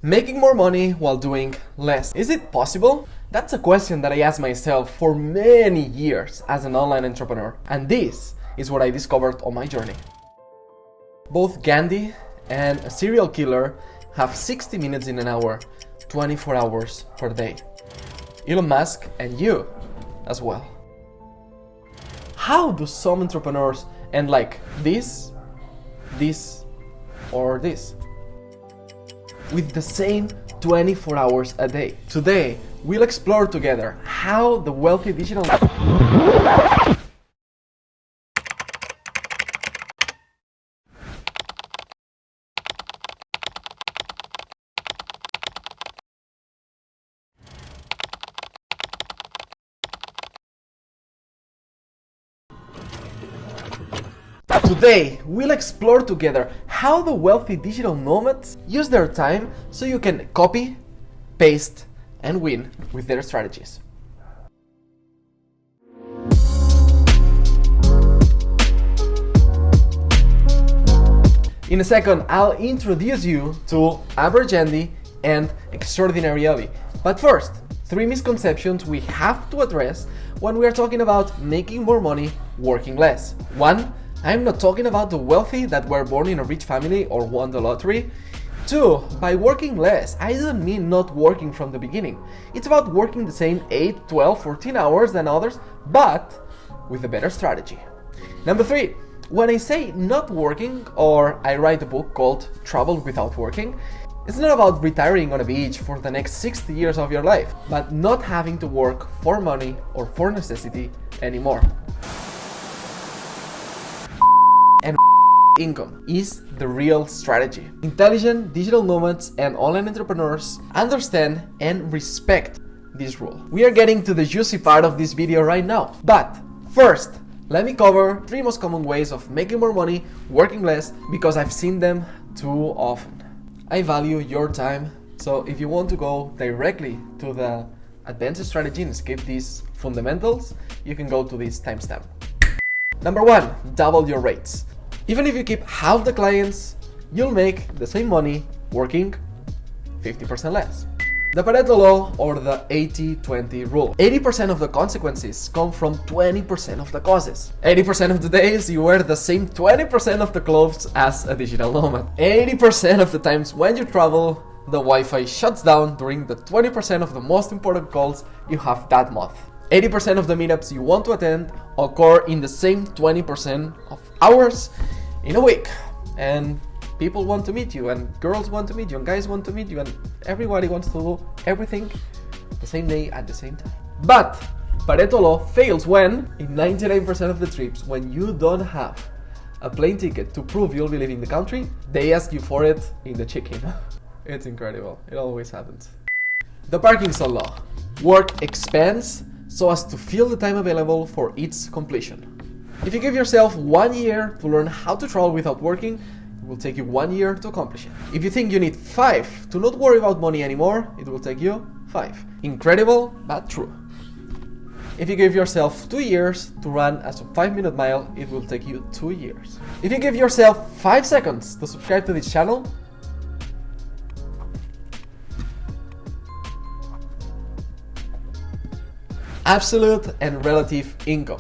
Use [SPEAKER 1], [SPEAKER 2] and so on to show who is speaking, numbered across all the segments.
[SPEAKER 1] Making more money while doing less. Is it possible? That's a question that I asked myself for many years as an online entrepreneur, and this is what I discovered on my journey. Both Gandhi and a serial killer have 60 minutes in an hour, 24 hours per day. Elon Musk and you as well. How do some entrepreneurs end like this, or this? With the same 24 hours a day. Today, we'll explore together how the wealthy digital Today, we'll explore together how the wealthy digital nomads use their time so you can copy, paste, and win with their strategies. In a second, I'll introduce you to Average Andy and Extraordinary Ellie. But first, 3 misconceptions we have to address when we are talking about making more money working less. 1. I'm not talking about the wealthy that were born in a rich family or won the lottery. 2. By working less, I don't mean not working from the beginning. It's about working the same 8, 12, 14 hours than others, but with a better strategy. Number 3. When I say not working, or I write a book called Travel Without Working, it's not about retiring on a beach for the next 60 years of your life, but not having to work for money or for necessity anymore. And income is the real strategy. Intelligent digital nomads and online entrepreneurs understand and respect this rule. We are getting to the juicy part of this video right now. But first, let me cover 3 most common ways of making more money working less, because I've seen them too often. I value your time, so if you want to go directly to the advanced strategy and skip these fundamentals, you can go to this timestamp. Number 1, double your rates. Even if you keep half the clients, you'll make the same money working 50% less. The Pareto Law, or the 80-20 rule. 80% of the consequences come from 20% of the causes. 80% of the days you wear the same 20% of the clothes as a digital nomad. 80% of the times when you travel, the Wi-Fi shuts down during the 20% of the most important calls you have that month. 80% of the meetups you want to attend occur in the same 20% of hours in a week. And people want to meet you, and girls want to meet you, and guys want to meet you, and everybody wants to do everything the same day at the same time. But Pareto Law fails when, in 99% of the trips, when you don't have a plane ticket to prove you'll be leaving the country, they ask you for it in the check-in. It's incredible. It always happens. The Parkinson Law. Work expands so as to fill the time available for its completion. If you give yourself 1 year to learn how to travel without working, it will take you 1 year to accomplish it. If you think you need 5 to not worry about money anymore, it will take you 5. Incredible, but true. If you give yourself 2 years to run a 5-minute mile, it will take you 2 years. If you give yourself 5 seconds to subscribe to this channel, absolute and relative income.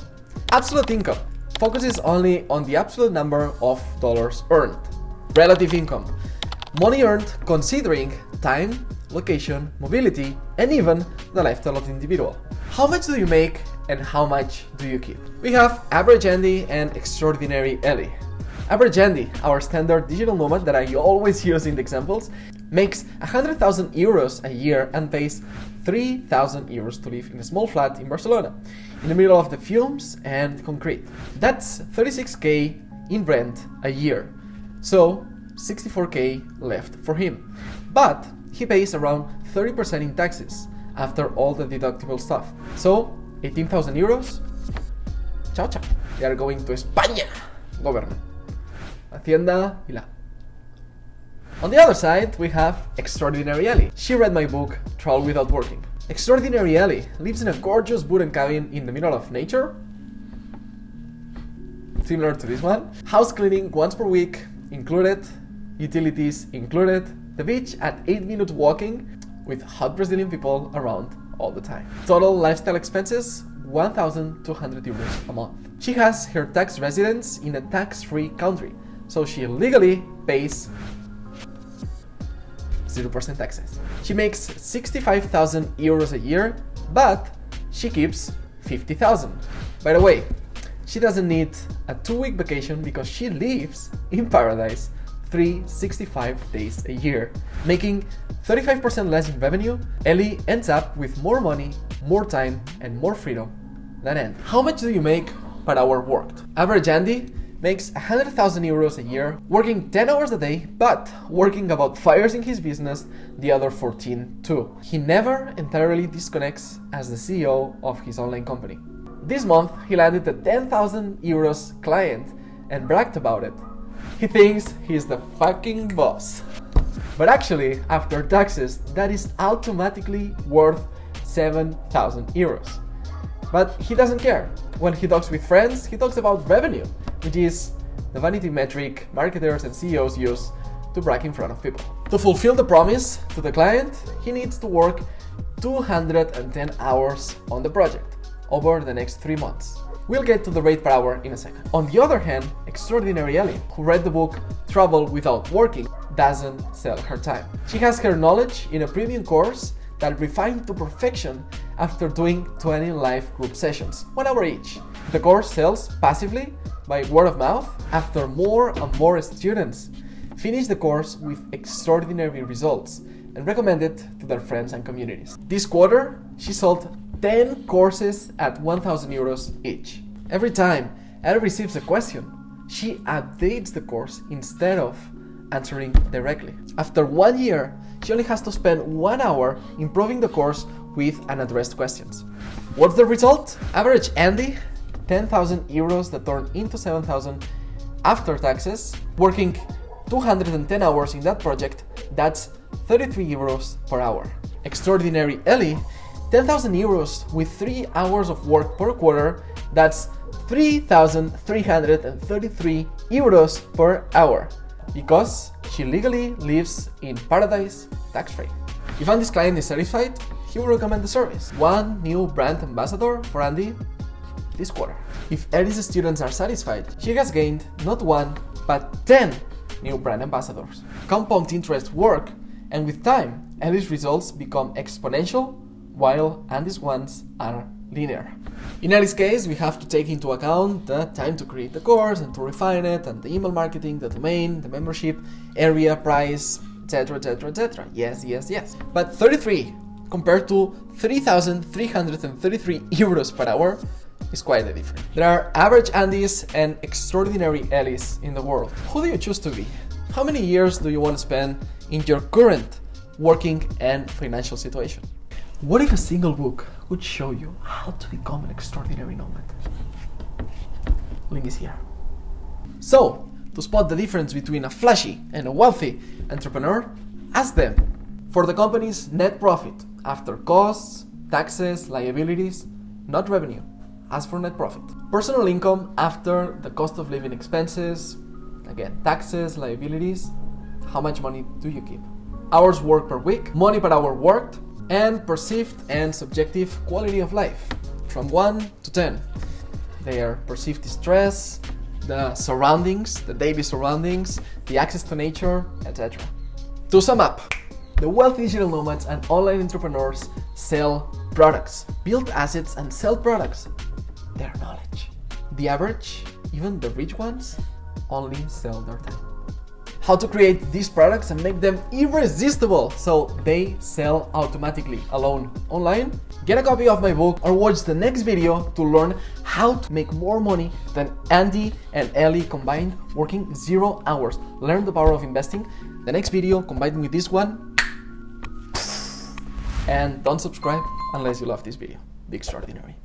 [SPEAKER 1] Absolute income focuses only on the absolute number of dollars earned. Relative income, money earned considering time, location, mobility, and even the lifestyle of the individual. How much do you make and how much do you keep? We have Average Andy and Extraordinary Ellie. Average Andy, our standard digital nomad that I always use in the examples, makes 100,000 euros a year and pays 3,000 euros to live in a small flat in Barcelona, in the middle of the fumes and concrete. That's 36k in rent a year, so 64k left for him. But he pays around 30% in taxes after all the deductible stuff. So 18,000 euros, ciao ciao. They are going to ESPAñA, government, Hacienda y la. On the other side, we have Extraordinary Ellie. She read my book, Travel Without Working. Extraordinary Ellie lives in a gorgeous wooden cabin in the middle of nature, similar to this one. House cleaning once per week included, utilities included, The beach at 8 minutes walking with hot Brazilian people around all the time. Total lifestyle expenses, 1,200 euros a month. She has her tax residence in a tax-free country, so she legally pays 0% taxes. She makes 65,000 euros a year, but she keeps 50,000. By the way, she doesn't need a 2-week vacation because she lives in paradise 365 days a year, making 35% less in revenue. Ellie ends up with more money, more time, and more freedom than Andy. How much do you make per hour worked? Average Andy makes 100,000 euros a year, working 10 hours a day, but working about 5 years in his business, the other 14 too. He never entirely disconnects as the CEO of his online company. This month, he landed a 10,000 euros client and bragged about it. He thinks he's the fucking boss. But actually, after taxes, that is automatically worth 7,000 euros. But he doesn't care. When he talks with friends, he talks about revenue, which is the vanity metric marketers and CEOs use to brag in front of people. To fulfill the promise to the client, he needs to work 210 hours on the project over the next 3 months. We'll get to the rate per hour in a second. On the other hand, extraordinary Ellie, who read the book Trouble Without Working, doesn't sell her time. She has her knowledge in a premium course that refined to perfection after doing 20 live group sessions, 1 hour each. The course sells passively by word of mouth after more and more students finish the course with extraordinary results and recommend it to their friends and communities. This quarter, she sold 10 courses at 1,000 euros each. Every time Ellie receives a question, she updates the course instead of answering directly. After 1 year, she only has to spend 1 hour improving the course with unaddressed questions. What's the result? Average Andy, 10,000 euros that turn into 7,000 after taxes, working 210 hours in that project, that's 33 euros per hour. Extraordinary Ellie, 10,000 euros with 3 hours of work per quarter, that's 3,333 euros per hour, because she legally lives in paradise tax-free. If Andy's client is satisfied, he will recommend the service. 1 new brand ambassador for Andy this quarter. If Ellie's students are satisfied, she has gained not 1, but 10 new brand ambassadors. Compound interest work, and with time, Ellie's results become exponential, while Andy's ones are linear. In Ellie's case, we have to take into account the time to create the course and to refine it, and the email marketing, the domain, the membership, area, price, etc, etc, etc. Yes. But 33 compared to 3,333 euros per hour is quite a difference. There are average Andys and extraordinary Ellies in the world. Who do you choose to be? How many years do you want to spend in your current working and financial situation? What if a single book would show you how to become an extraordinary nomad? Link is here. So, to spot the difference between a flashy and a wealthy entrepreneur, ask them for the company's net profit after costs, taxes, liabilities, not revenue. Ask for net profit. Personal income after the cost of living expenses, again, taxes, liabilities, how much money do you keep? Hours worked per week, money per hour worked, and perceived and subjective quality of life from 1 to 10. Their perceived distress, the surroundings, the daily surroundings, the access to nature, etc. To sum up, the wealthy digital nomads and online entrepreneurs sell products, build assets and sell products, their knowledge. The average, even the rich ones, only sell their time. How to create these products and make them irresistible so they sell automatically alone online? Get a copy of my book or watch the next video to learn how to make more money than Andy and Ellie combined working 0 hours. Learn the power of investing. The next video combined with this one. And don't subscribe unless you love this video. Be extraordinary.